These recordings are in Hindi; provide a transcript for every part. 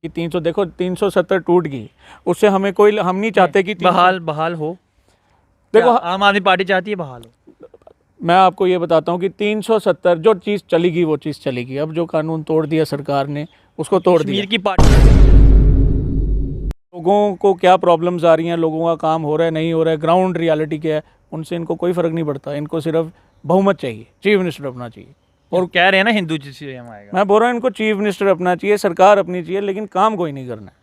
कि 300 देखो 370 टूट गई, उससे हमें कोई, हम नहीं चाहते कि बहाल हो। देखो आम आदमी पार्टी चाहती है बहाल हो। मैं आपको ये बताता हूँ कि 370 जो चीज़ चलेगी वो चीज़ चलेगी। अब जो कानून तोड़ दिया सरकार ने उसको तोड़ दिया। कश्मीर की पार्टी, लोगों को क्या प्रॉब्लम्स आ रही हैं, लोगों का काम हो रहा है नहीं हो रहा है, ग्राउंड रियलिटी क्या है, उनसे इनको कोई फ़र्क नहीं पड़ता। इनको सिर्फ बहुमत चाहिए, चीफ मिनिस्टर अपना चाहिए। और कह रहे हैं ना हिंदू जी से हम आएगा। मैं बोल रहा हूँ इनको चीफ मिनिस्टर अपना चाहिए, सरकार अपनी चाहिए, लेकिन काम कोई नहीं करना है।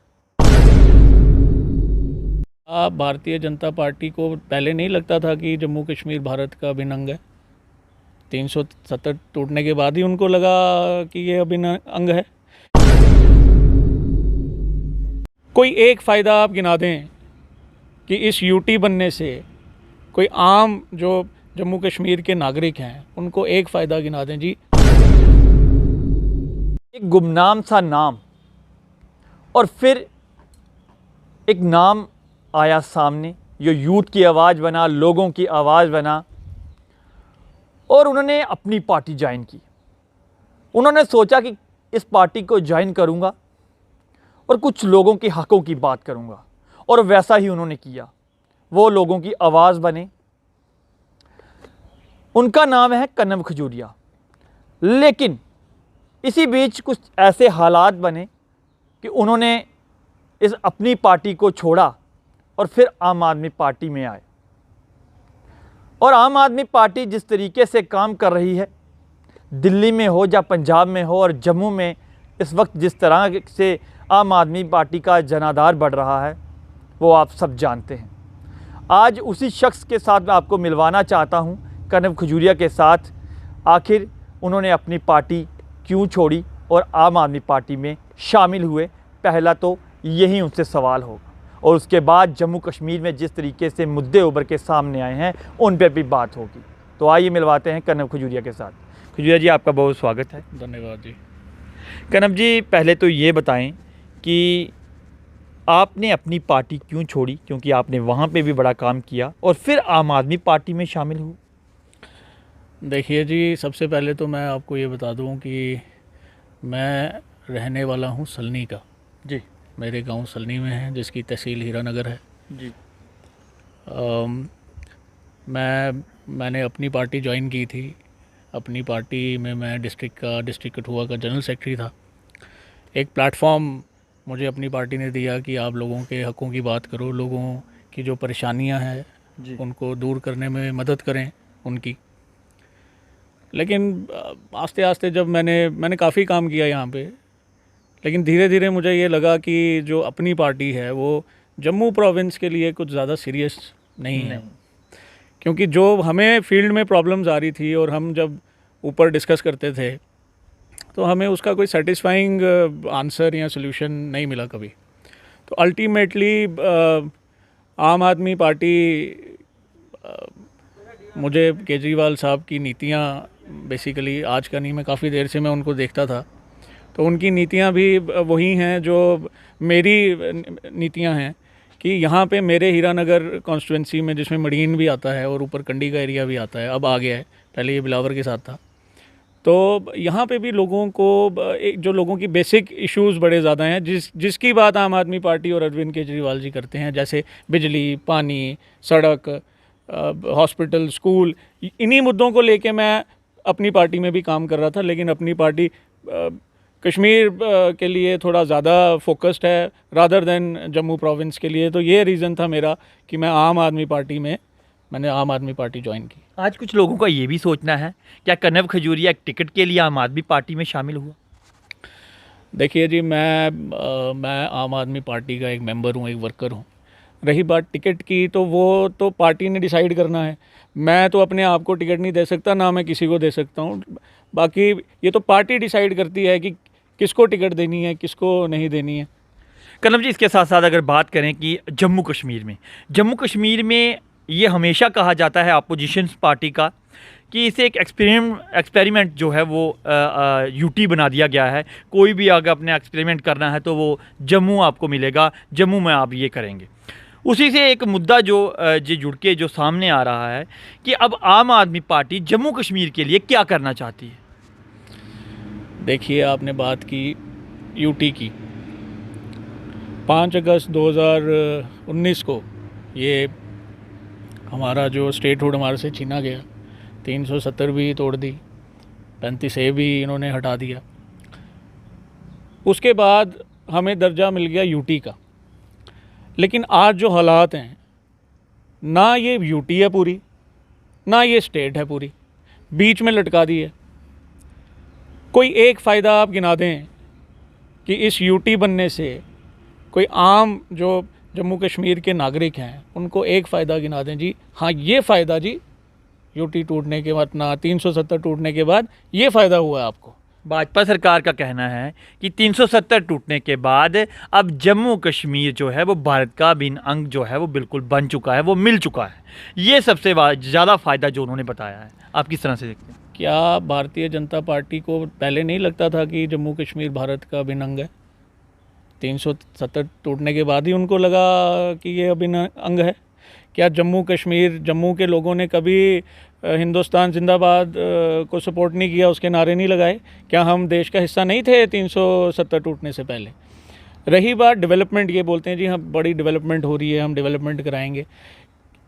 आप भारतीय जनता पार्टी को पहले नहीं लगता था कि जम्मू कश्मीर भारत का अभिन्न अंग है? 370 टूटने के बाद ही उनको लगा कि ये अभिन्न अंग है। कोई एक फ़ायदा आप गिना दें कि इस यूटी बनने से कोई आम जो जम्मू कश्मीर के नागरिक हैं उनको एक फ़ायदा गिना दें जी। एक गुमनाम सा नाम, और फिर एक नाम आया सामने, जो यूथ की आवाज़ बना, लोगों की आवाज़ बना, और उन्होंने अपनी पार्टी ज्वाइन की। उन्होंने सोचा कि इस पार्टी को ज्वाइन करूंगा और कुछ लोगों के हकों की बात करूंगा, और वैसा ही उन्होंने किया। वो लोगों की आवाज़ बने। उनका नाम है कनव खजूरिया। लेकिन इसी बीच कुछ ऐसे हालात बने कि उन्होंने इस अपनी पार्टी को छोड़ा और फिर आम आदमी पार्टी में आए। और आम आदमी पार्टी जिस तरीके से काम कर रही है, दिल्ली में हो या पंजाब में हो और जम्मू में, इस वक्त जिस तरह से आम आदमी पार्टी का जनाधार बढ़ रहा है, वो आप सब जानते हैं। आज उसी शख्स के साथ मैं आपको मिलवाना चाहता हूं, कनव खजूरिया के साथ। आखिर उन्होंने अपनी पार्टी क्यों छोड़ी और आम आदमी पार्टी में शामिल हुए, पहला तो यही उनसे सवाल होगा। और उसके बाद जम्मू कश्मीर में जिस तरीके से मुद्दे उभर के सामने आए हैं उन पर भी बात होगी। तो आइए मिलवाते हैं कनव खजूरिया के साथ। खजूरिया जी, आपका बहुत स्वागत है। धन्यवाद जी। कनव जी, पहले तो ये बताएं कि आपने अपनी पार्टी क्यों छोड़ी, क्योंकि आपने वहाँ पे भी बड़ा काम किया, और फिर आम आदमी पार्टी में शामिल हुए। देखिए जी, सबसे पहले तो मैं आपको ये बता दूं कि मैं रहने वाला हूं सलनी का जी। मेरे गांव सलनी में है, जिसकी तहसील हीरानगर है जी। मैंने अपनी पार्टी ज्वाइन की थी। अपनी पार्टी में मैं डिस्ट्रिक्ट कठुआ का जनरल सेक्रेटरी था। एक प्लेटफॉर्म मुझे अपनी पार्टी ने दिया कि आप लोगों के हकों की बात करो, लोगों की जो परेशानियां हैं उनको दूर करने में मदद करें उनकी। लेकिन आस्ते आस्ते जब मैंने काफ़ी काम किया यहाँ पे, लेकिन धीरे धीरे मुझे ये लगा कि जो अपनी पार्टी है वो जम्मू प्रोविंस के लिए कुछ ज़्यादा सीरियस नहीं है। क्योंकि जो हमें फील्ड में प्रॉब्लम्स आ रही थी और हम जब ऊपर डिस्कस करते थे तो हमें उसका कोई सेटिस्फाइंग आंसर या सोल्यूशन नहीं मिला कभी। तो अल्टीमेटली आम आदमी पार्टी, मुझे केजरीवाल साहब की नीतियाँ, बेसिकली आज का नहीं, मैं काफ़ी देर से मैं उनको देखता था, तो उनकी नीतियाँ भी वही हैं जो मेरी नीतियाँ हैं कि यहाँ पे मेरे हीरानगर कॉन्स्टिट्यूंसी में, जिसमें मडीन भी आता है और ऊपर कंडी का एरिया भी आता है, अब आ गया है, पहले ये बिलावर के साथ था। तो यहाँ पे भी लोगों को जो लोगों की बेसिक इश्यूज़ बड़े ज़्यादा हैं, जिसकी बात आम आदमी पार्टी और अरविंद केजरीवाल जी करते हैं, जैसे बिजली, पानी, सड़क, हॉस्पिटल, स्कूल, इन्हीं मुद्दों को लेके मैं अपनी पार्टी में भी काम कर रहा था। लेकिन अपनी पार्टी कश्मीर के लिए थोड़ा ज़्यादा फोकस्ड है रादर देन जम्मू प्रोविंस के लिए। तो ये रीज़न था मेरा कि मैंने आम आदमी पार्टी ज्वाइन की। आज कुछ लोगों का ये भी सोचना है, क्या कनव खजूरिया एक टिकट के लिए आम आदमी पार्टी में शामिल हुआ? देखिए जी, मैं आम आदमी पार्टी का एक मेंबर हूँ, एक वर्कर हूँ। रही बात टिकट की, तो वो तो पार्टी ने डिसाइड करना है। मैं तो अपने आप को टिकट नहीं दे सकता, ना मैं किसी को दे सकता हूँ। बाकी ये तो पार्टी डिसाइड करती है कि किसको टिकट देनी है, किसको नहीं देनी है। कनव जी, इसके साथ साथ अगर बात करें कि जम्मू कश्मीर में ये हमेशा कहा जाता है अपोजिशन पार्टी का कि इसे एक एक्सपेरिमेंट जो है वो यूटी बना दिया गया है। कोई भी अगर अपने एक्सपेरिमेंट करना है तो वो जम्मू आपको मिलेगा, जम्मू में आप ये करेंगे। उसी से एक मुद्दा जो जुड़ के जो सामने आ रहा है कि अब आम आदमी पार्टी जम्मू कश्मीर के लिए क्या करना चाहती है। देखिए, आपने बात की यूटी की, 5 अगस्त 2019 को ये हमारा जो स्टेटहुड हमारे से छीना गया, 370 भी तोड़ दी, 35A भी इन्होंने हटा दिया। उसके बाद हमें दर्जा मिल गया यूटी का। लेकिन आज जो हालात हैं, ना ये यूटी है पूरी, ना ये स्टेट है पूरी, बीच में लटका दी है। कोई एक फ़ायदा आप गिना दें कि इस यूटी बनने से कोई आम जो जम्मू कश्मीर के नागरिक हैं उनको एक फ़ायदा गिना दें जी, हाँ ये फ़ायदा जी यूटी टूटने के बाद, ना 370 टूटने के बाद ये फ़ायदा हुआ है आपको। भाजपा सरकार का कहना है कि 370 टूटने के बाद अब जम्मू कश्मीर जो है वो भारत का अभिन्न अंग जो है वो बिल्कुल बन चुका है, वो मिल चुका है। ये सबसे ज़्यादा फ़ायदा जो उन्होंने बताया है, आप किस तरह से देखते हैं? क्या भारतीय जनता पार्टी को पहले नहीं लगता था कि जम्मू कश्मीर भारत का अभिन्न अंग है? 370 टूटने के बाद ही उनको लगा कि ये अभिन्न अंग है? क्या जम्मू कश्मीर, जम्मू के लोगों ने कभी हिंदुस्तान जिंदाबाद को सपोर्ट नहीं किया, उसके नारे नहीं लगाए? क्या हम देश का हिस्सा नहीं थे 370 टूटने से पहले? रही बात डेवलपमेंट, ये बोलते हैं जी हाँ बड़ी डेवलपमेंट हो रही है, हम डेवलपमेंट कराएंगे।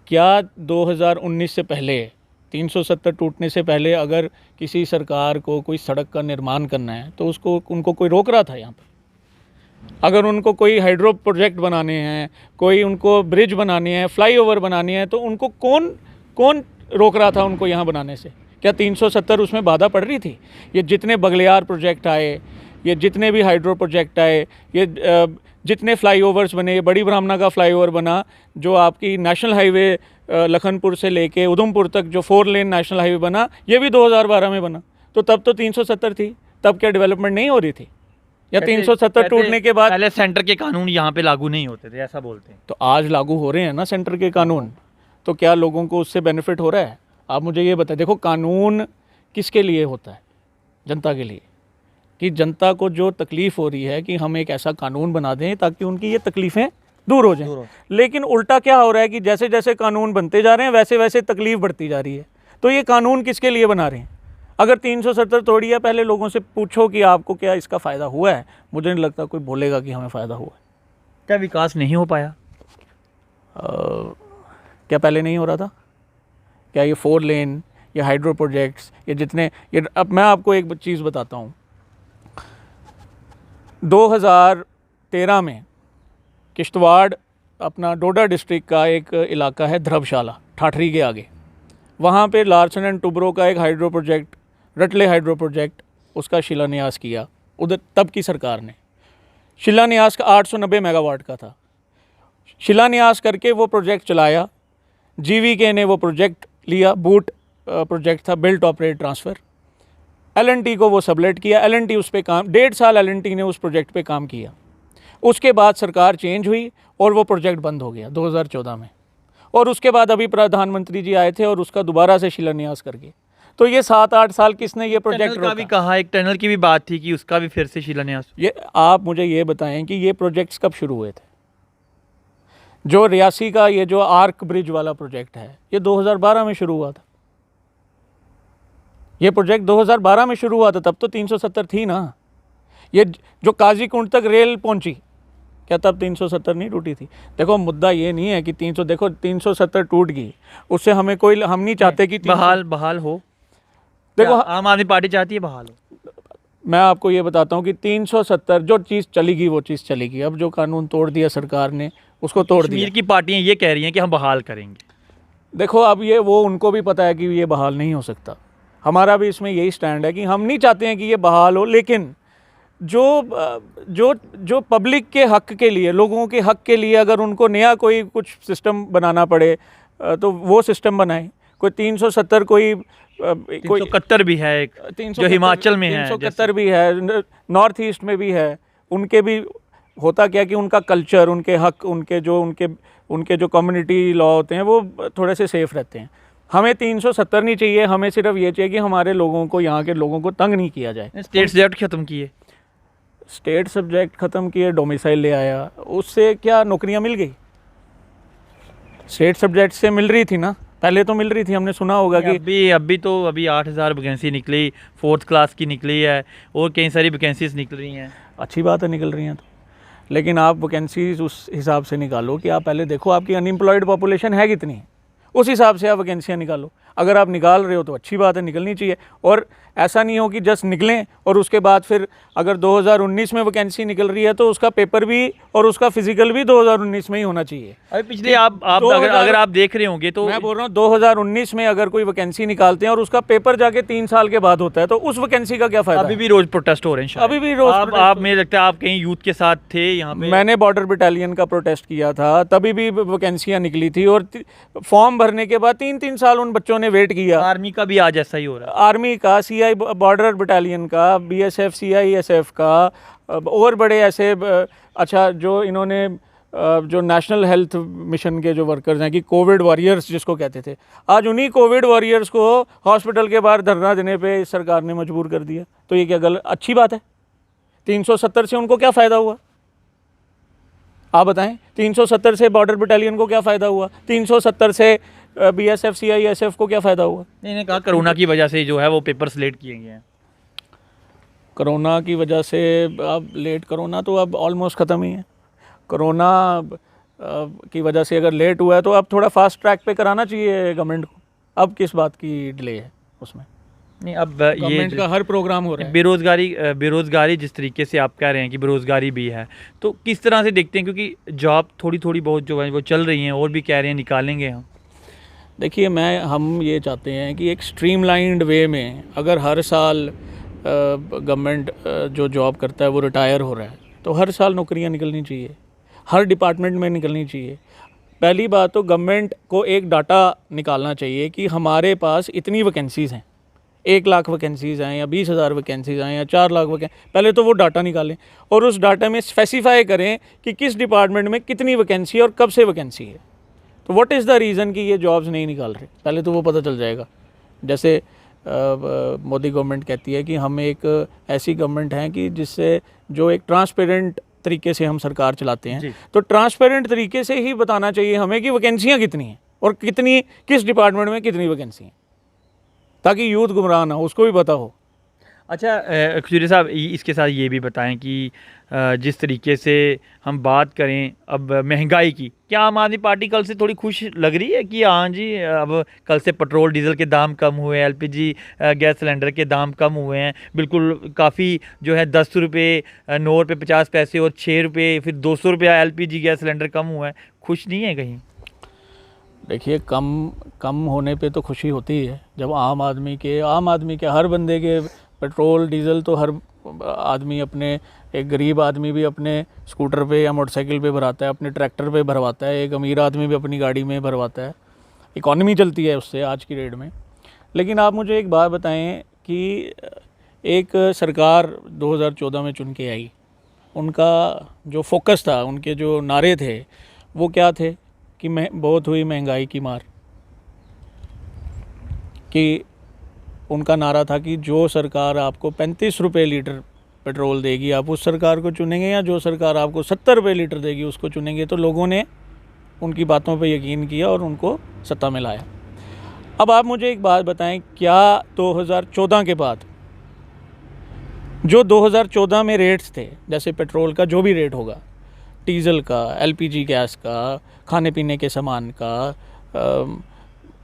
क्या 2019 से पहले, 370 टूटने से पहले अगर किसी सरकार को कोई सड़क का निर्माण करना है तो उनको कोई रोक रहा था यहाँ पर? अगर उनको कोई हाइड्रो प्रोजेक्ट बनाने हैं, कोई उनको ब्रिज बनाने हैं, फ्लाईओवर बनाने हैं, तो उनको कौन रोक रहा था उनको यहाँ बनाने से? क्या 370 उसमें बाधा पड़ रही थी? ये जितने बगलियार प्रोजेक्ट आए, ये जितने भी हाइड्रो प्रोजेक्ट आए, ये जितने फ्लाईओवर्स बने, ये बड़ी ब्राह्मणा का फ्लाईओवर बना, जो आपकी नेशनल हाईवे लखनपुर से लेके उधमपुर तक जो 4 लेन नेशनल हाईवे बना, ये भी 2012 में बना। तो तब तो 370 थी, तब क्या डेवलपमेंट नहीं हो रही थी? या 370 टूटने के बाद पहले सेंटर के कानून यहाँ पे लागू नहीं होते थे, ऐसा बोलते हैं। तो आज लागू हो रहे हैं ना सेंटर के कानून, तो क्या लोगों को उससे बेनिफिट हो रहा है? आप मुझे ये बताएं। देखो, कानून किसके लिए होता है? जनता के लिए, कि जनता को जो तकलीफ़ हो रही है कि हम एक ऐसा कानून बना दें ताकि उनकी ये तकलीफ़ें दूर हो जाएं। लेकिन उल्टा क्या हो रहा है कि जैसे जैसे कानून बनते जा रहे हैं वैसे वैसे तकलीफ़ बढ़ती जा रही है। तो ये कानून किसके लिए बना रहे हैं? अगर 370 तोड़िए, पहले लोगों से पूछो कि आपको क्या इसका फ़ायदा हुआ है। मुझे नहीं लगता कोई बोलेगा कि हमें फ़ायदा हुआ है। क्या विकास नहीं हो पाया? क्या पहले नहीं हो रहा था? क्या ये 4 लेन, ये हाइड्रो प्रोजेक्ट्स, ये जितने, ये अब मैं आपको एक चीज़ बताता हूँ। 2013 में किश्तवाड़, अपना डोडा डिस्ट्रिक्ट का एक इलाका है ध्रबशाला, ठाठरी के आगे, वहाँ पे लार्सन एंड टुब्रो का एक हाइड्रो प्रोजेक्ट, रटले हाइड्रो प्रोजेक्ट, उसका शिलान्यास किया उधर तब की सरकार ने। शिलान्यास का 890 मेगावाट का था। शिलान्यास करके वो प्रोजेक्ट चलाया, जीवीके ने वो प्रोजेक्ट लिया, बूट प्रोजेक्ट था, बिल्ट ऑपरेट ट्रांसफ़र। एलएनटी को वो सबलेट किया, एलएनटी उस पर काम, 1.5 साल एलएनटी ने उस प्रोजेक्ट पे काम किया। उसके बाद सरकार चेंज हुई और वो प्रोजेक्ट बंद हो गया 2014 में। और उसके बाद अभी प्रधानमंत्री जी आए थे और उसका दोबारा से शिलान्यास करके। तो ये 7-8 साल किसने ये प्रोजेक्ट रोका? का भी कहा, एक टनल की भी बात थी कि उसका भी फिर से शिलान्यास। ये आप मुझे ये बताएं कि ये प्रोजेक्ट्स कब शुरू हुए थे? जो रियासी का ये जो आर्क ब्रिज वाला प्रोजेक्ट है, ये 2012 में शुरू हुआ था। ये प्रोजेक्ट 2012 में शुरू हुआ था, तब तो 370 थी ना। ये जो काजीकुंड तक रेल पहुंची, क्या तब 370 नहीं टूटी थी? देखो, मुद्दा ये नहीं है कि 370 टूट गई, उससे हमें कोई, हम नहीं चाहते कि बहाल हो। देखो, आम आदमी पार्टी चाहती है बहाल हो। मैं आपको ये बताता हूँ कि 370 जो चीज़ चलेगी वो चीज़ चलेगी। अब जो कानून तोड़ दिया सरकार ने, उसको तोड़ दिया। कश्मीर की पार्टियां ये कह रही हैं कि हम बहाल करेंगे। देखो, अब ये वो उनको भी पता है कि ये बहाल नहीं हो सकता। हमारा भी इसमें यही स्टैंड है कि हम नहीं चाहते हैं कि ये बहाल हो, लेकिन जो पब्लिक के हक़ के लिए, लोगों के हक़ के लिए अगर उनको नया कोई कुछ सिस्टम बनाना पड़े तो वो सिस्टम बनाए। कोई 370 कोई 371 भी है एक, जो हिमाचल में है, 371 भी है, नॉर्थ ईस्ट में भी है। उनके भी होता क्या कि उनका कल्चर, उनके हक़, उनके जो कम्युनिटी लॉ होते हैं वो थोड़े से सेफ़ रहते हैं। हमें 370 नहीं चाहिए, हमें सिर्फ ये चाहिए कि हमारे लोगों को, यहाँ के लोगों को तंग नहीं किया जाए। स्टेट सब्जेक्ट ख़त्म किए, स्टेट सब्जेक्ट ख़त्म किए, डोमिसाइल ले आया, उससे क्या नौकरियाँ मिल गई? स्टेट सब्जेक्ट से मिल रही थी ना, पहले तो मिल रही थी। हमने सुना होगा कि अभी 8,000 वैकेंसी निकली, 4th क्लास की निकली है, और कई सारी वैकेंसीज निकल रही हैं। अच्छी बात है, निकल रही हैं तो। लेकिन आप वैकेंसीज उस हिसाब से निकालो कि आप पहले देखो आपकी अनएम्प्लॉयड पॉपुलेशन है कितनी है, उस हिसाब से आप वैकेंसियाँ निकालो। अगर आप निकाल रहे हो तो अच्छी बात है, निकलनी चाहिए। और ऐसा नहीं हो कि जस्ट निकलें और उसके बाद फिर अगर 2019 में वैकेंसी निकल रही है तो उसका पेपर भी और उसका फिजिकल भी 2019 में ही होना चाहिए। अभी पिछले आप अगर आप देख रहे होंगे तो मैं बोल रहा हूँ 2019 में अगर कोई वैकेंसी निकालते हैं और उसका पेपर जाके 3 साल के बाद होता है तो उस वैकेंसी का क्या फायदा? अभी भी रोज प्रोटेस्ट हो रहे हैं शायद। अभी भी रोज आप मुझे लगता है आप कहीं यूथ के साथ थे यहाँ पे। मैंने बॉर्डर बटालियन का प्रोटेस्ट किया था, तभी भी वैकेंसियाँ निकली थी और फॉर्म भरने के बाद 3-3 साल उन बच्चों ने वेट किया। आर्मी का भी आज ऐसा ही हो रहा है। आर्मी का, सीआई बॉर्डर बटालियन का, बीएसएफ, सीआईएसएफ का और बड़े ऐसे अच्छा जो इन्होंने जो नेशनल हेल्थ मिशन के जो वर्कर्स हैं कि कोविड वॉरियर्स जिसको कहते थे, आज उन्हीं कोविड वॉरियर्स को हॉस्पिटल के बाहर धरना देने पे सरकार ने मजबूर कर दिया। तो ये क्या गलत अच्छी बात है? 370 से उनको क्या फ़ायदा हुआ? आप बताएं, 370 से बॉर्डर बटालियन को क्या फ़ायदा हुआ? 370 से बीएसएफ, सीआईएसएफ को क्या फ़ायदा हुआ? इन्होंने कहा कोरोना की वजह से जो है वो पेपर्स लेट किए गए हैं। कोरोना की वजह से अब लेट, कोरोना तो अब ऑलमोस्ट ख़त्म ही है। कोरोना की वजह से अगर लेट हुआ है तो अब थोड़ा फास्ट ट्रैक पे कराना चाहिए गवर्नमेंट को। अब किस बात की डिले है उसमें? नहीं, अब गवर्नमेंट का हर प्रोग्राम हो रहा है। बेरोज़गारी जिस तरीके से आप कह रहे हैं कि बेरोज़गारी भी है, तो किस तरह से देखते हैं? क्योंकि जॉब थोड़ी बहुत जो है वो चल रही हैं और भी कह रहे हैं निकालेंगे हम। देखिए हम ये चाहते हैं कि एक स्ट्रीमलाइंड वे में अगर हर साल गवर्नमेंट जो जॉब करता है वो रिटायर हो रहा है तो हर साल नौकरियां निकलनी चाहिए, हर डिपार्टमेंट में निकलनी चाहिए। पहली बात तो गवर्नमेंट को एक डाटा निकालना चाहिए कि हमारे पास इतनी वैकेंसीज़ हैं, 1 लाख वैकेंसीज़ हैं या 20,000 वैकेंसीज़ हैं या 4 लाख वैकेंसी, पहले तो वो डाटा निकालें और उस डाटा में स्पेसिफाई करें कि किस डिपार्टमेंट में कितनी वैकेंसी है और कब से वैकेंसी है। तो व्हाट इज़ द रीज़न कि ये जॉब्स नहीं निकाल रहे, पहले तो वो पता चल जाएगा। जैसे मोदी गवर्नमेंट कहती है कि हम एक ऐसी गवर्नमेंट हैं कि जिससे जो एक ट्रांसपेरेंट तरीके से हम सरकार चलाते हैं, तो ट्रांसपेरेंट तरीके से ही बताना चाहिए हमें कि वैकेंसियाँ कितनी हैं और किस डिपार्टमेंट में कितनी वैकेंसी हैं, ताकि यूथ गुमराह ना हो, उसको भी पता हो। अच्छा खजूरिया साहब, इसके साथ ये भी बताएं कि जिस तरीके से हम बात करें अब महंगाई की, क्या आम आदमी पार्टी कल से थोड़ी खुश लग रही है कि हाँ जी अब कल से पेट्रोल डीजल के दाम कम हुए, एलपीजी गैस सिलेंडर के दाम कम हुए हैं, बिल्कुल काफ़ी जो है 10 रुपये 9 रुपये 50 पैसे और 6 रुपये फिर 200 रुपया एलपीजी गैस सिलेंडर कम हुआ है, खुश नहीं है कहीं? देखिए कम होने पे तो खुशी होती है जब आम आदमी के हर बंदे के पेट्रोल डीजल तो हर आदमी अपने, एक गरीब आदमी भी अपने स्कूटर पे या मोटरसाइकिल पे भरवाता है, अपने ट्रैक्टर पे भरवाता है, एक अमीर आदमी भी अपनी गाड़ी में भरवाता है, इकॉनमी चलती है उससे आज की डेट में। लेकिन आप मुझे एक बात बताएं कि एक सरकार 2014 में चुन के आई, उनका जो फोकस था, उनके जो नारे थे वो क्या थे कि बहुत हुई महंगाई की मार, कि उनका नारा था कि जो सरकार आपको 35 रुपये लीटर पेट्रोल देगी आप उस सरकार को चुनेंगे, या जो सरकार आपको 70 रुपये लीटर देगी उसको चुनेंगे। तो लोगों ने उनकी बातों पे यकीन किया और उनको सत्ता में लाया। अब आप मुझे एक बात बताएं, क्या 2014 के बाद जो 2014 में रेट्स थे, जैसे पेट्रोल का जो भी रेट होगा, डीजल का, एलपीजी गैस का, खाने पीने के सामान का,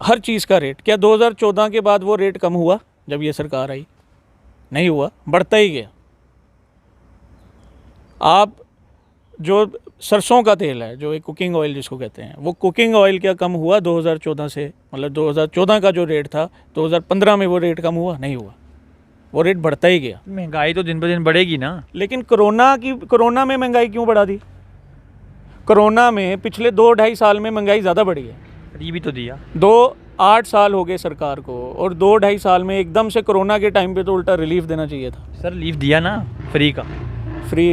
हर चीज़ का रेट, क्या 2014 के बाद वो रेट कम हुआ जब ये सरकार आई? नहीं हुआ, बढ़ता ही गया। आप जो सरसों का तेल है, जो एक कुकिंग ऑयल जिसको कहते हैं, वो कुकिंग ऑयल क्या कम हुआ 2014 से? मतलब 2014 का जो रेट था 2015 में वो रेट कम हुआ? नहीं हुआ, वो रेट बढ़ता ही गया। महंगाई तो दिन ब दिन बढ़ेगी ना। लेकिन कोरोना में महंगाई क्यों बढ़ा दी? कोरोना में पिछले 2-2.5 साल में महंगाई ज़्यादा बढ़ी है। ये भी तो दिया, 8 साल हो गए सरकार को और 2-2.5 साल में एकदम से कोरोना के टाइम पे तो उल्टा रिलीफ देना चाहिए था। सर रिलीफ दिया ना, फ्री का। फ्री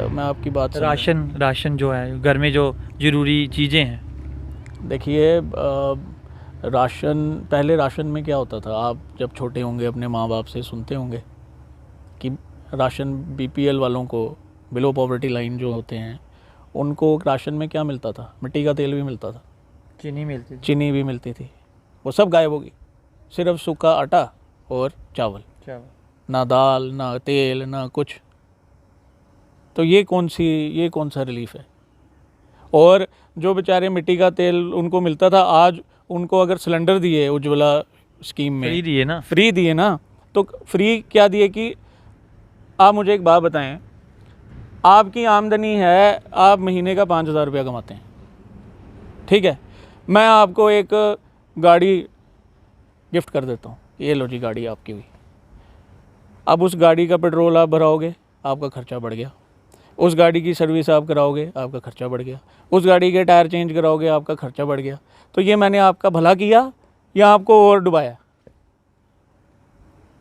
मैं आपकी बात राशन जो है घर में जो ज़रूरी चीज़ें हैं। देखिए पहले राशन में क्या होता था, आप जब छोटे होंगे अपने माँ बाप से सुनते होंगे कि राशन बीपीएल वालों को, बिलो पॉवर्टी लाइन जो होते हैं, उनको राशन में क्या मिलता था? मिट्टी का तेल भी मिलता था, चीनी भी मिलती थी, वो सब गायब हो गई। सिर्फ सूखा आटा और चावल, ना दाल, ना तेल, ना कुछ। तो ये कौन सा रिलीफ है? और जो बेचारे मिट्टी का तेल उनको मिलता था, आज उनको अगर सिलेंडर दिए उज्ज्वला स्कीम में, फ्री दिए ना, तो फ्री क्या दिए कि आप मुझे एक बात बताएं, आपकी आमदनी है, आप महीने का 5,000 रुपया कमाते हैं, ठीक है, मैं आपको एक गाड़ी गिफ्ट कर देता हूँ, ये लो जी गाड़ी आपकी हुई। अब उस गाड़ी का पेट्रोल आप भराओगे, आपका खर्चा बढ़ गया। उस गाड़ी की सर्विस आप कराओगे, आपका खर्चा बढ़ गया। उस गाड़ी के टायर चेंज कराओगे, आपका खर्चा बढ़ गया। तो ये मैंने आपका भला किया या आपको और डुबाया?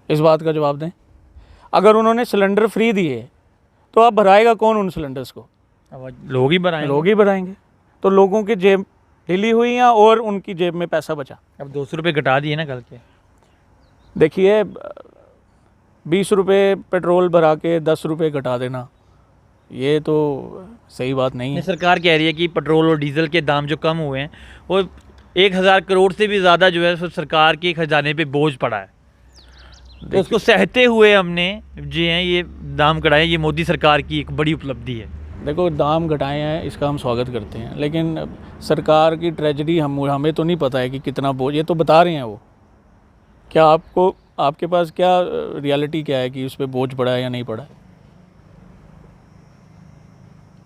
इस बात का जवाब दें। अगर उन्होंने सिलेंडर फ्री दिए तो अब भराएगा कौन उन सिलेंडर्स को? लोग ही भराएंगे। तो लोगों की जेब ढीली हुई या और उनकी जेब में पैसा बचा? अब 200 रुपये घटा दिए ना कल के। देखिए, 20 रुपये पेट्रोल भरा के 10 रुपये घटा देना, ये तो सही बात नहीं है। सरकार कह रही है कि पेट्रोल और डीजल के दाम जो कम हुए हैं वो 1,000 करोड़ से भी ज़्यादा जो है सरकार के खजाने पे बोझ पड़ा है, तो उसको सहते हुए हमने जो है ये दाम घटाए, ये मोदी सरकार की एक बड़ी उपलब्धि है। देखो, दाम घटाए हैं, इसका हम स्वागत करते हैं, लेकिन सरकार की ट्रेजेडी हमें तो नहीं पता है कि कितना बोझ, ये तो बता रहे हैं वो। क्या आपके पास क्या रियलिटी क्या है कि उस पर बोझ पड़ा है या नहीं पड़ा है?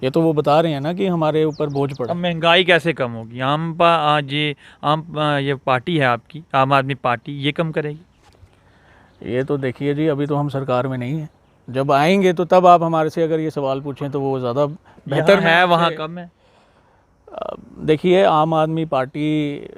ये तो वो बता रहे हैं ना कि हमारे ऊपर बोझ पड़ा। अब महंगाई कैसे कम होगी? ये पार्टी है आपकी, आम आदमी पार्टी, ये कम करेगी? ये तो देखिए जी, अभी तो हम सरकार में नहीं है, जब आएंगे तो तब आप हमारे से अगर ये सवाल पूछें तो वो ज़्यादा बेहतर है, वहाँ कम है। देखिए, आम आदमी पार्टी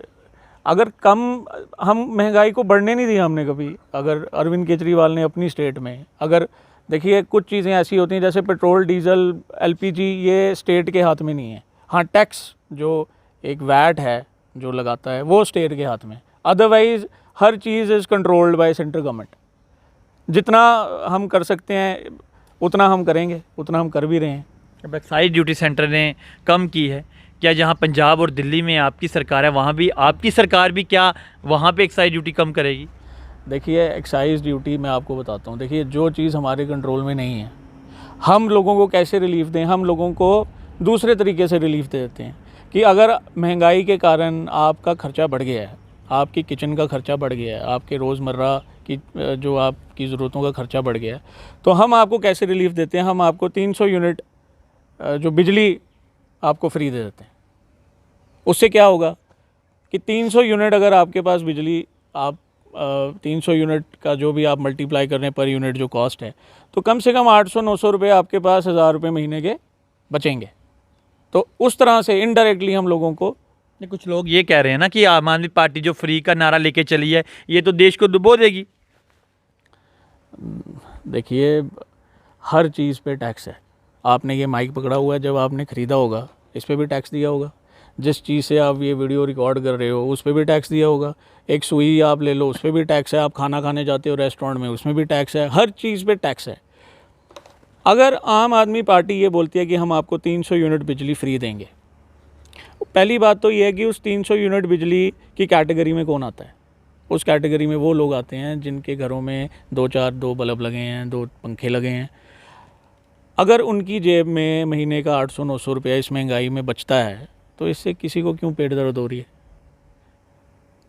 अगर कम, हम महंगाई को बढ़ने नहीं दिया हमने कभी। अगर अरविंद केजरीवाल ने अपनी स्टेट में, अगर देखिए कुछ चीज़ें ऐसी होती हैं जैसे पेट्रोल, डीजल, एलपीजी, ये स्टेट के हाथ में नहीं है। हाँ, टैक्स जो एक वैट है जो लगाता है वो स्टेट के हाथ में, otherwise her cheese is controlled by central government. जितना हम कर सकते हैं उतना हम करेंगे, उतना हम कर भी रहे हैं। अब एक्साइज ड्यूटी सेंटर ने कम की है, क्या जहाँ पंजाब और दिल्ली में आपकी सरकार है वहाँ भी आपकी सरकार भी क्या वहाँ पे एक्साइज ड्यूटी कम करेगी? देखिए, एक्साइज ड्यूटी मैं आपको बताता हूँ, देखिए जो चीज़ हमारे कंट्रोल में नहीं है, हम लोगों को कैसे रिलीफ दें? हम लोगों को दूसरे तरीके से रिलीफ दे देते हैं कि अगर महंगाई के कारण आपका खर्चा बढ़ गया है, आपकी किचन का खर्चा बढ़ गया है, आपके रोज़मर्रा की जो आपकी ज़रूरतों का खर्चा बढ़ गया है, तो हम आपको कैसे रिलीफ देते हैं? हम आपको 300 यूनिट जो बिजली आपको फ्री दे देते हैं। उससे क्या होगा कि 300 यूनिट अगर आपके पास बिजली, आप 300 यूनिट का जो भी आप मल्टीप्लाई कर रहे हैं पर यूनिट जो कॉस्ट है, तो कम से कम 800-900 रुपये आपके पास 1,000 रुपये महीने के बचेंगे। तो उस तरह से इनडायरेक्टली हम लोगों को, कुछ लोग ये कह रहे हैं ना कि आम आदमी पार्टी जो फ्री का नारा लेके चली है ये तो देश को डुबो देगी। देखिए, हर चीज़ पे टैक्स है। आपने ये माइक पकड़ा हुआ है, जब आपने ख़रीदा होगा इस पे भी टैक्स दिया होगा। जिस चीज़ से आप ये वीडियो रिकॉर्ड कर रहे हो उस पे भी टैक्स दिया होगा। एक सुई आप ले लो, उस पे भी टैक्स है। आप खाना खाने जाते हो रेस्टोरेंट में, उसमें भी टैक्स है। हर चीज़ पे टैक्स है। अगर आम आदमी पार्टी ये बोलती है कि हम आपको 300 यूनिट बिजली फ्री देंगे, पहली बात तो ये है कि उस 300 यूनिट बिजली की कैटेगरी में कौन आता है? उस कैटेगरी में वो लोग आते हैं जिनके घरों में 2 बल्ब लगे हैं, 2 पंखे लगे हैं। अगर उनकी जेब में महीने का 800-900 रुपया इस महंगाई में बचता है तो इससे किसी को क्यों पेट दर्द हो रही है?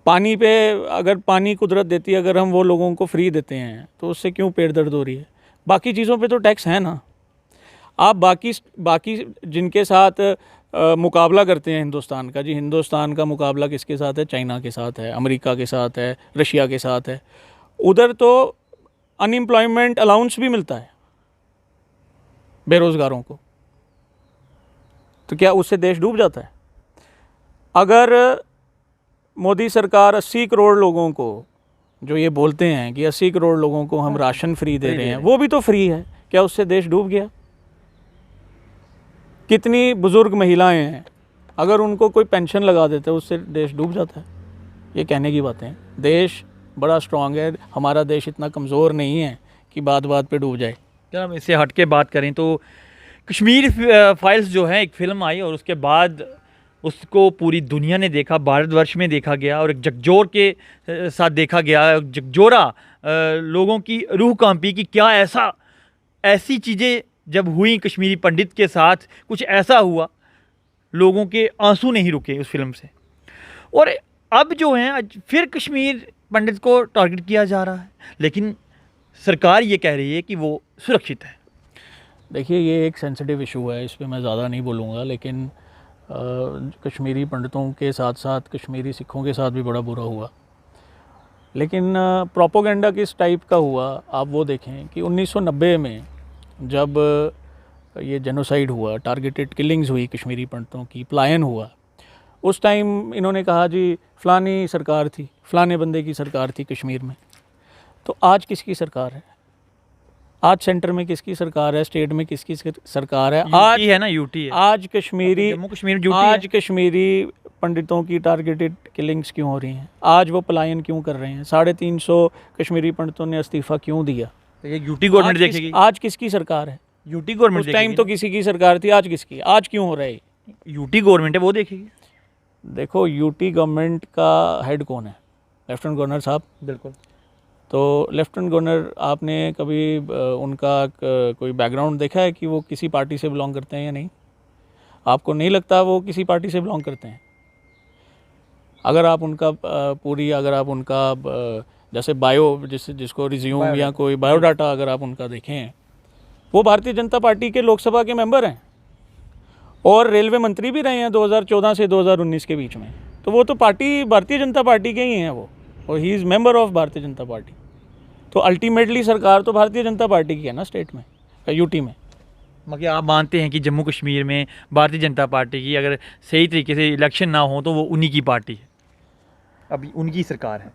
पानी पे, अगर पानी कुदरत देती है, अगर हम वो लोगों को फ्री देते हैं तो उससे क्यों पेट दर्द हो रही है? बाकी चीज़ों पे तो टैक्स है ना। आप बाकी जिनके साथ मुकाबला करते हैं हिंदुस्तान का, जी हिंदुस्तान का मुकाबला किसके साथ है? चाइना के साथ है, अमेरिका के साथ है, रशिया के साथ है। उधर तो अनएम्प्लॉयमेंट अलाउंस भी मिलता है बेरोज़गारों को। तो क्या उससे देश डूब जाता है? अगर मोदी सरकार 80 करोड़ लोगों को, जो ये बोलते हैं कि 80 करोड़ लोगों को हम राशन फ्री दे रहे हैं, वो भी तो फ्री है, क्या उससे देश डूब गया? कितनी बुज़ुर्ग महिलाएं हैं, अगर उनको कोई पेंशन लगा देते हैं उससे देश डूब जाता है? ये कहने की बातें हैं। देश बड़ा स्ट्रांग है, हमारा देश इतना कमज़ोर नहीं है कि बात बात पे डूब जाए। क्या हम इससे हट के बात करें तो कश्मीर फाइल्स जो है एक फ़िल्म आई और उसके बाद उसको पूरी दुनिया ने देखा, भारतवर्ष में देखा गया और एक झकझोर के साथ देखा गया। झकझोरा लोगों की रूह कांपी कि क्या ऐसी चीज़ें जब हुई कश्मीरी पंडित के साथ कुछ ऐसा हुआ, लोगों के आंसू नहीं रुके उस फिल्म से। और अब जो है आज फिर कश्मीर पंडित को टारगेट किया जा रहा है, लेकिन सरकार ये कह रही है कि वो सुरक्षित है। देखिए, ये एक सेंसिटिव इशू है, इस पे मैं ज़्यादा नहीं बोलूँगा, लेकिन कश्मीरी पंडितों के साथ साथ कश्मीरी सिखों के साथ भी बड़ा बुरा हुआ। लेकिन प्रोपोगंडा किस टाइप का हुआ, आप वो देखें कि 1990 में जब ये जेनोसाइड हुआ, टारगेटेड किलिंग्स हुई कश्मीरी पंडितों की, पलायन हुआ, उस टाइम इन्होंने कहा जी फ़लानी सरकार थी, फ़लाने बंदे की सरकार थी कश्मीर में। तो आज किसकी सरकार है? आज सेंटर में किसकी सरकार है? स्टेट में किसकी सरकार है? आज है ना, यूटी है। आज कश्मीरी, जम्मू कश्मीर आज कश्मीरी पंडितों की टारगेटेड किलिंग्स क्यों हो रही हैं? आज वो पलायन क्यों कर रहे हैं? 350 कश्मीरी पंडितों ने इस्तीफ़ा क्यों दिया? तो ये यूटी गवर्नमेंट देखेगी। आज किसकी सरकार है? UT government. उस टाइम तो किसी की सरकार थी, आज किसकी? आज क्यों हो रहा है? यूटी गवर्नमेंट है, वो देखेगी। देखो, यूटी गवर्नमेंट का हेड कौन है? लेफ्टिनेंट गवर्नर साहब। बिल्कुल। तो लेफ्टिनेंट गवर्नर, आपने कभी उनका कोई बैकग्राउंड देखा है कि वो किसी पार्टी से बिलोंग करते हैं या नहीं? आपको नहीं लगता वो किसी पार्टी से बिलोंग करते हैं? अगर आप उनका अगर आप उनका जैसे जिसको रिज्यूम या कोई बायोडाटा अगर आप उनका देखें, वो भारतीय जनता पार्टी के लोकसभा के मेंबर हैं और रेलवे मंत्री भी रहे हैं 2014 से 2019 के बीच में। तो वो तो भारतीय जनता पार्टी के ही हैं वो, और he is member of Bharatiya Janata party. तो अल्टीमेटली सरकार तो भारतीय जनता पार्टी की है ना, स्टेट में, यूटी में। मगर आप मानते हैं कि जम्मू कश्मीर में भारतीय जनता पार्टी की अगर सही तरीके से इलेक्शन ना हो तो वो उन्हीं की पार्टी है, अभी उनकी सरकार है?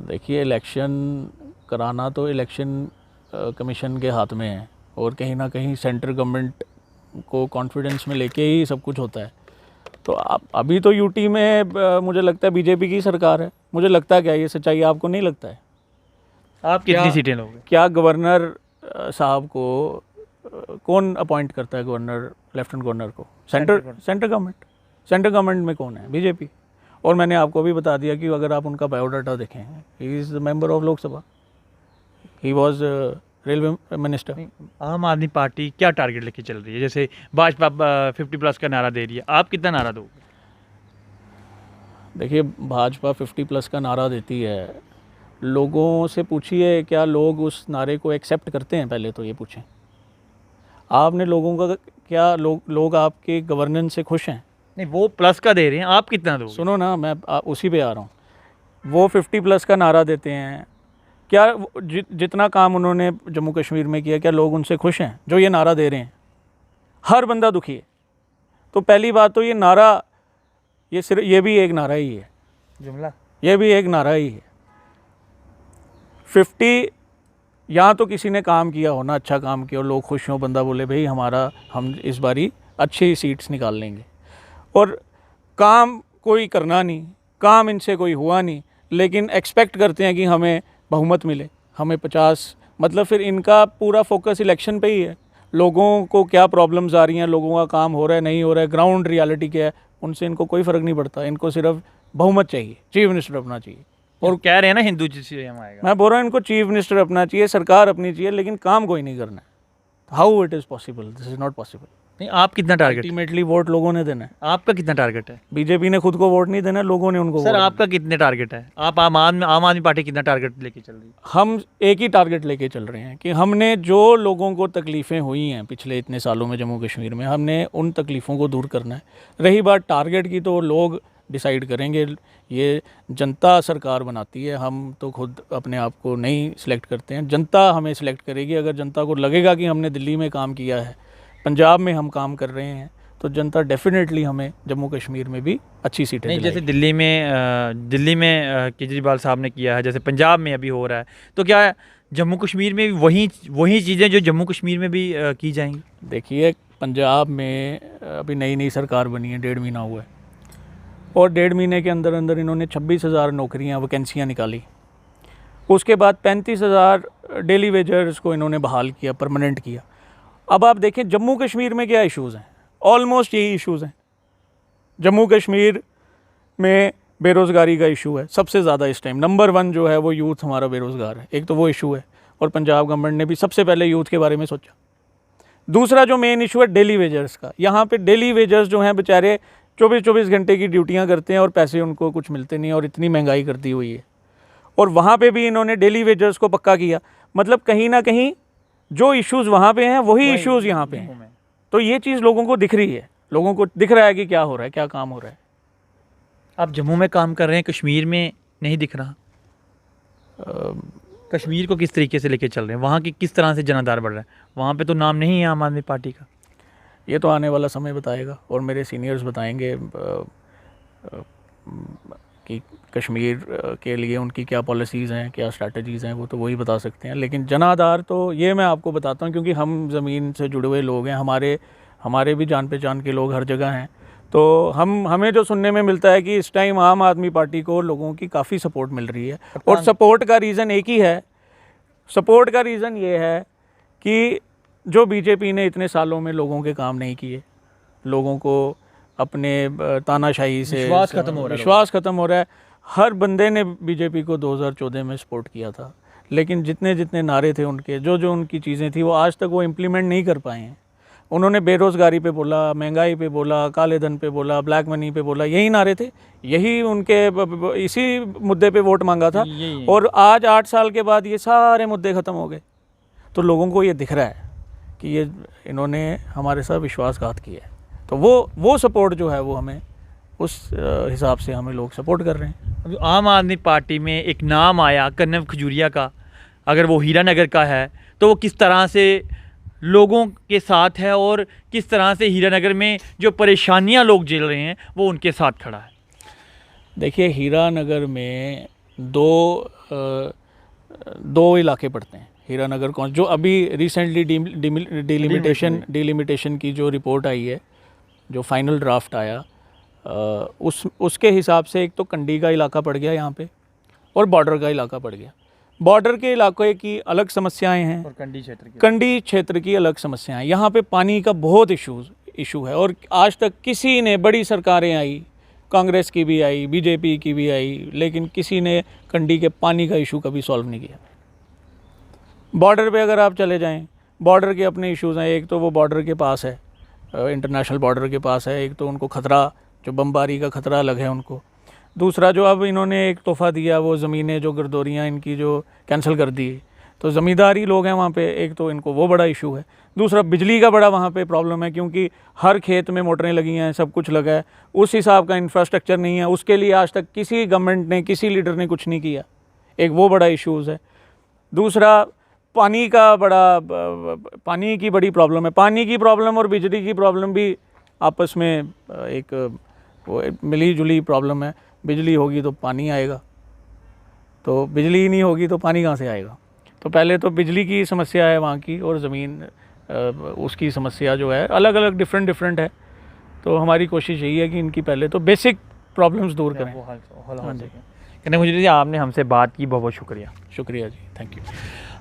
देखिए, इलेक्शन कराना तो इलेक्शन कमीशन के हाथ में है, और कहीं ना कहीं सेंट्रल गवर्नमेंट को कॉन्फिडेंस में लेके ही सब कुछ होता है। तो अभी तो यूटी में मुझे लगता है बीजेपी की सरकार है। मुझे लगता है, क्या ये सच्चाई आपको नहीं लगता है? आप कितनी सीटें लोगे? क्या गवर्नर साहब को कौन अपॉइंट करता है? गवर्नर, लेफ्टिनेंट गवर्नर को सेंट्रल गवर्नमेंट में कौन है? बीजेपी। और मैंने आपको भी बता दिया कि अगर आप उनका बायोडाटा देखें, he is the member of Lok Sabha, he was railway minister. आम आदमी पार्टी क्या टारगेट लेके चल रही है? जैसे भाजपा 50+ का नारा दे रही है, आप कितना नारा दोगे? देखिए, भाजपा 50+ का नारा देती है। लोगों से पूछिए, क्या लोग उस नारे को एक्सेप्ट करते हैं? पहले तो ये पूछें। आपने लोगों का क्या, लोग आपके गवर्नेंस से खुश हैं? नहीं, वो प्लस का दे रहे हैं, आप कितना दोगे? सुनो ना, मैं उसी पे आ रहा हूँ। वो 50+ का नारा देते हैं, क्या जितना काम उन्होंने जम्मू कश्मीर में किया, क्या लोग उनसे खुश हैं जो ये नारा दे रहे हैं? हर बंदा दुखी है। तो पहली बात तो ये नारा, ये भी एक नारा ही है, जुमला, ये भी एक नारा ही है। 50 यहाँ तो किसी ने काम किया हो ना, अच्छा काम किया और लोग खुश हों, बंदा बोले भाई हम इस बारी अच्छी सीट्स निकाल लेंगे, और काम कोई करना नहीं, काम इनसे कोई हुआ नहीं, लेकिन एक्सपेक्ट करते हैं कि हमें बहुमत मिले, हमें 50, मतलब फिर इनका पूरा फोकस इलेक्शन पे ही है। लोगों को क्या प्रॉब्लम्स आ रही हैं, लोगों का काम हो रहा है नहीं हो रहा है, ग्राउंड रियलिटी क्या है, उनसे इनको कोई फ़र्क नहीं पड़ता। इनको सिर्फ बहुमत चाहिए, चीफ मिनिस्टर अपना चाहिए। और कह रहे हैं ना हिंदू सीएम आएगा। मैं बोल रहा हूँ इनको चीफ मिनिस्टर अपना चाहिए, सरकार अपनी चाहिए, लेकिन काम कोई नहीं करना है। How it is possible? This is not possible. नहीं, आप कितना टारगेट? अल्टीमेटली वोट लोगों ने देना है। आपका कितना टारगेट है? बीजेपी ने खुद को वोट नहीं देना, लोगों ने उनको। सर, आपका कितने टारगेट है? आप आम आदमी पार्टी कितना टारगेट लेके चल रही है? हम एक ही टारगेट लेके चल रहे हैं कि हमने जो लोगों को तकलीफ़ें हुई हैं पिछले इतने सालों में जम्मू कश्मीर में, हमने उन तकलीफ़ों को दूर करना है। रही बात टारगेट की, तो लोग डिसाइड करेंगे, ये जनता सरकार बनाती है, हम तो खुद अपने आप को नहीं सिलेक्ट करते हैं, जनता हमें सिलेक्ट करेगी। अगर जनता को लगेगा कि हमने दिल्ली में काम किया है, पंजाब में हम काम कर रहे हैं, तो जनता डेफिनेटली हमें जम्मू कश्मीर में भी अच्छी सीटें नहीं, जैसे दिल्ली में केजरीवाल साहब ने किया है, जैसे पंजाब में अभी हो रहा है, तो क्या जम्मू कश्मीर में भी वही चीज़ें जो जम्मू कश्मीर में भी की जाएंगी? देखिए, पंजाब में अभी नई सरकार बनी है, 1.5 महीना हुआ है, और 1.5 महीने के अंदर अंदर इन्होंने 26,000 नौकरियाँ, वैकेंसियाँ निकाली। उसके बाद 35,000 डेली वेजर्स को इन्होंने बहाल किया, परमानेंट किया। अब आप देखें जम्मू कश्मीर में क्या इश्यूज़ हैं, ऑलमोस्ट यही इश्यूज़ हैं। जम्मू कश्मीर में बेरोज़गारी का इशू है सबसे ज़्यादा इस टाइम। नंबर 1 जो है वो यूथ हमारा बेरोज़गार है, एक तो वो इशू है। और पंजाब गवर्नमेंट ने भी सबसे पहले यूथ के बारे में सोचा। दूसरा जो मेन इशू है डेली वेजर्स का, यहाँ पे डेली वेजर्स जो हैं बेचारे 24-24 घंटे की ड्यूटियाँ करते हैं और पैसे उनको कुछ मिलते नहीं, और इतनी महंगाई कर दी हुई है। और वहाँ पे भी इन्होंने डेली वेजर्स को पक्का किया, मतलब कहीं ना कहीं जो इश्यूज़ वहाँ पे हैं वही इश्यूज़ यहाँ पे हैं। तो ये चीज़ लोगों को दिख रही है, लोगों को दिख रहा है कि क्या हो रहा है, क्या काम हो रहा है। आप जम्मू में काम कर रहे हैं, कश्मीर में नहीं दिख रहा। कश्मीर को किस तरीके से लेके चल रहे हैं, वहाँ की किस तरह से जनाधार बढ़ रहा है? वहाँ पे तो नाम नहीं है आम आदमी पार्टी का। ये तो आने वाला समय बताएगा और मेरे सीनियर्स बताएंगे कि कश्मीर के लिए उनकी क्या पॉलिसीज़ हैं, क्या स्ट्रैटेजीज़ हैं, वो तो वही बता सकते हैं। लेकिन जनाधार तो ये मैं आपको बताता हूँ, क्योंकि हम ज़मीन से जुड़े हुए लोग हैं, हमारे भी जान पहचान के लोग हर जगह हैं। तो हमें जो सुनने में मिलता है कि इस टाइम आम आदमी पार्टी को लोगों की काफ़ी सपोर्ट मिल रही है। और सपोर्ट का रीज़न एक ही है, सपोर्ट का रीज़न ये है कि जो बीजेपी ने इतने सालों में लोगों के काम नहीं किए, लोगों को अपने तानाशाही से विश्वास ख़त्म हो रहा है। हर बंदे ने बीजेपी को 2014 में सपोर्ट किया था, लेकिन जितने जितने नारे थे उनके, जो उनकी चीज़ें थी, वो आज तक वो इम्प्लीमेंट नहीं कर पाए हैं। उन्होंने बेरोज़गारी पे बोला, महंगाई पे बोला, काले धन पे बोला, ब्लैक मनी पे बोला, यही नारे थे, यही उनके इसी मुद्दे पे वोट मांगा था। और आज 8 साल के बाद ये सारे मुद्दे ख़त्म हो गए। तो लोगों को ये दिख रहा है कि ये इन्होंने हमारे साथ विश्वासघात किया है। तो वो सपोर्ट जो है वो हमें उस हिसाब से हमें लोग सपोर्ट कर रहे हैं। अभी आम आदमी पार्टी में एक नाम आया कन्नव खजूरिया का, अगर वो हीरानगर का है तो वो किस तरह से लोगों के साथ है और किस तरह से हीरानगर में जो परेशानियां लोग झेल रहे हैं वो उनके साथ खड़ा है? देखिए, हीरानगर में दो इलाके पड़ते हैं। हीरानगर कौन, जो अभी रिसेंटली डिलिमिटेशन की जो रिपोर्ट आई है, जो फाइनल ड्राफ्ट आया, उसके हिसाब से एक तो कंडी का इलाका पड़ गया यहाँ पे, और बॉर्डर का इलाका पड़ गया। बॉर्डर के इलाके की अलग समस्याएं हैं और कंडी क्षेत्र की अलग समस्याएं। यहाँ पे पानी का बहुत इशू है, और आज तक किसी ने, बड़ी सरकारें आई, कांग्रेस की भी आई, बीजेपी की भी आई, लेकिन किसी ने कंडी के पानी का इशू कभी सॉल्व नहीं किया। बॉर्डर पे अगर आप चले जाएं, बॉर्डर के अपने इश्यूज़ हैं। एक तो वो बॉर्डर के पास है, इंटरनेशनल बॉर्डर के पास है, एक तो उनको ख़तरा, जो बमबारी का ख़तरा अलग है उनको। दूसरा, जो अब इन्होंने एक तोहफ़ा दिया, वो ज़मीनें जो गर्दौरियाँ इनकी जो कैंसिल कर दी, तो ज़मींदारी लोग हैं वहाँ पे, एक तो इनको वो बड़ा इशू है। दूसरा, बिजली का बड़ा वहाँ पे प्रॉब्लम है, क्योंकि हर खेत में मोटरें लगी हैं, सब कुछ लगा है, उस हिसाब का इंफ्रास्ट्रक्चर नहीं है। उसके लिए आज तक किसी गवर्नमेंट ने, किसी लीडर ने कुछ नहीं किया, एक वो बड़ा इशूज़ है। दूसरा, पानी की बड़ी प्रॉब्लम है। पानी की प्रॉब्लम और बिजली की प्रॉब्लम भी आपस में एक वो मिली जुली प्रॉब्लम है। बिजली होगी तो पानी आएगा, तो बिजली ही नहीं होगी तो पानी कहाँ से आएगा? तो पहले तो बिजली की समस्या है वहाँ की, और ज़मीन उसकी समस्या जो है अलग अलग डिफरेंट है। तो हमारी कोशिश यही है कि इनकी पहले तो बेसिक प्रॉब्लम्स दूर करें। हाँ जी, कन्नव खजूरिया जी, आपने हमसे बात की, बहुत बहुत शुक्रिया जी, थैंक यू।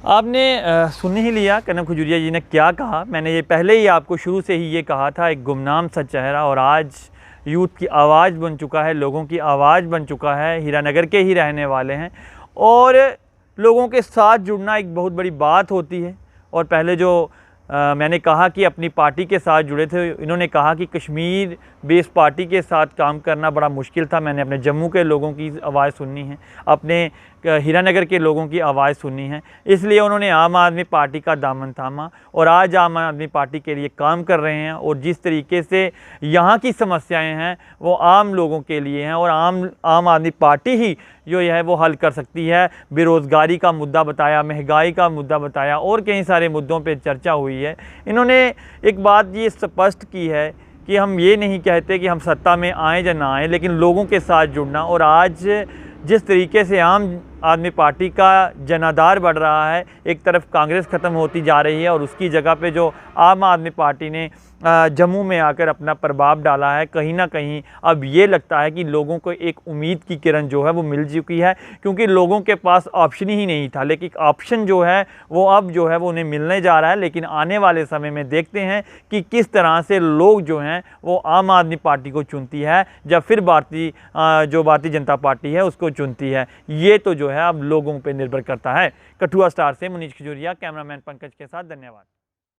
आपने सुन ही लिया कन्नव खजूरिया जी ने क्या कहा। मैंने ये पहले ही आपको शुरू से ही ये कहा था, एक गुमनाम सा चेहरा, और आज यूथ की आवाज़ बन चुका है, लोगों की आवाज़ बन चुका है, हीरानगर के ही रहने वाले हैं। और लोगों के साथ जुड़ना एक बहुत बड़ी बात होती है। और पहले जो मैंने कहा कि अपनी पार्टी के साथ जुड़े थे, इन्होंने कहा कि कश्मीर बेस पार्टी के साथ काम करना बड़ा मुश्किल था। मैंने अपने जम्मू के लोगों की आवाज़ सुननी है, अपने हीरानगर के लोगों की आवाज़ सुननी है, इसलिए उन्होंने आम आदमी पार्टी का दामन थामा और आज आम आदमी पार्टी के लिए काम कर रहे हैं। और जिस तरीके से यहाँ की समस्याएं हैं वो आम लोगों के लिए हैं, और आम आदमी पार्टी ही जो है वो हल कर सकती है। बेरोज़गारी का मुद्दा बताया, महंगाई का मुद्दा बताया, और कई सारे मुद्दों पर चर्चा हुई है। इन्होंने एक बात ये स्पष्ट की है कि हम ये नहीं कहते कि हम सत्ता में आएँ या ना आएँ, लेकिन लोगों के साथ जुड़ना। और आज जिस तरीके से आम आदमी पार्टी का जनाधार बढ़ रहा है, एक तरफ कांग्रेस ख़त्म होती जा रही है और उसकी जगह पे जो आम आदमी पार्टी ने जम्मू में आकर अपना प्रभाव डाला है, कहीं ना कहीं अब ये लगता है कि लोगों को एक उम्मीद की किरण जो है वो मिल चुकी है। क्योंकि लोगों के पास ऑप्शन ही नहीं था, लेकिन ऑप्शन जो है वो अब जो है वो उन्हें मिलने जा रहा है। लेकिन आने वाले समय में देखते हैं कि किस तरह से लोग जो हैं वो आम आदमी पार्टी को चुनती है, जब फिर भारतीय जनता पार्टी है उसको चुनती है। ये तो जो है अब लोगों पर निर्भर करता है। कठुआ स्टार से मुनीश खजूरिया, कैमरामैन पंकज के साथ, धन्यवाद।